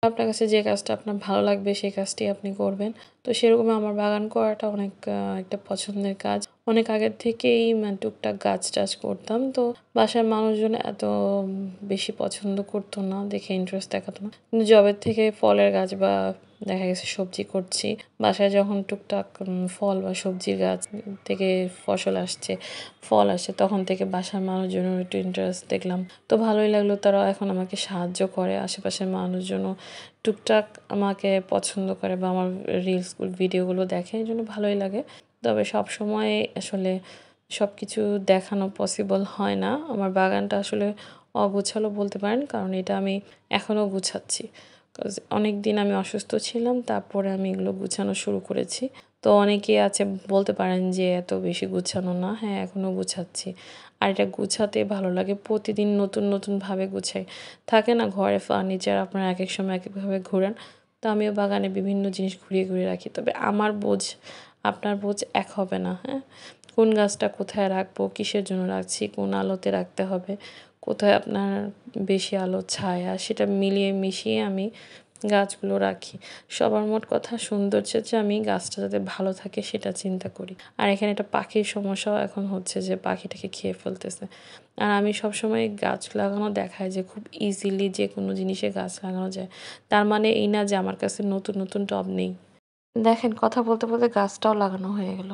আপনার কাছে যে কাজটা আপনার ভালো লাগবে সেই কাজটি আপনি করবেন। তো সেরকম আমার বাগান করাটা অনেক একটা পছন্দের কাজ। অনেক আগের থেকেই টুকটাক গাছ-টাছ করতাম। তো বাসার মানুষজন এত বেশি পছন্দ করতো না, দেখে ইন্টারেস্ট দেখাতো না। কিন্তু যবের থেকে ফলের গাছ বা দেখা গেছে সবজি করছি, বাসায় যখন টুকটাক ফল বা সবজির গাছ থেকে ফসল আসছে, ফল আসছে, তখন থেকে বাসার মানুষজনের একটু ইন্টারেস্ট দেখলাম। তো ভালোই লাগলো, তারাও এখন আমাকে সাহায্য করে। আশেপাশের মানুষজনও টুকটাক আমাকে পছন্দ করে বা আমার ভিডিওগুলো দেখে, এজন্য ভালোই লাগে। তবে সবসময় আসলে সবকিছু দেখানো পসিবল হয় না। আমার বাগানটা আসলে অগোছালো বলতে পারেন, কারণ এটা আমি এখনও গুছাচ্ছি। অনেকদিন আমি অসুস্থ ছিলাম, তারপরে আমি এগুলো গুছানো শুরু করেছি। তো অনেকেই আছে বলতে পারেন যে এত বেশি গুছানো না। হ্যাঁ, এখনও গুছাচ্ছি। আর এটা গুছাতে ভালো লাগে। প্রতিদিন নতুনভাবে গুছাই। থাকে না ঘরে ফার্নিচার আপনার একেক সময় একেকভাবে ঘোরান। তো আমিও বাগানে বিভিন্ন জিনিস ঘুরিয়ে রাখি। তবে আমার বোঝ আপনার বোঝ এক হবে না, হ্যাঁ? কোন গাছটা কোথায় রাখবো, কিসের জন্য রাখছি, কোন আলোতে রাখতে হবে, কোথায় আপনার বেশি আলো, ছায়া, সেটা মিলিয়ে মিশিয়ে আমি গাছগুলো রাখি। সবার মোট কথা সৌন্দর্যের চেয়ে আমি গাছটা যাতে ভালো থাকে সেটা চিন্তা করি। আর এখানে একটা পাখির সমস্যাও এখন হচ্ছে যে পাখিটাকে খেয়ে ফেলতেছে। আর আমি সবসময় গাছ লাগানো দেখাই যে খুব ইজিলি যেকোনো জিনিসে গাছ লাগানো যায়। তার মানে এই না যে আমার কাছে নতুন টব নেই। দেখেন কথা বলতে গাছটাও লাগানো হয়ে গেল।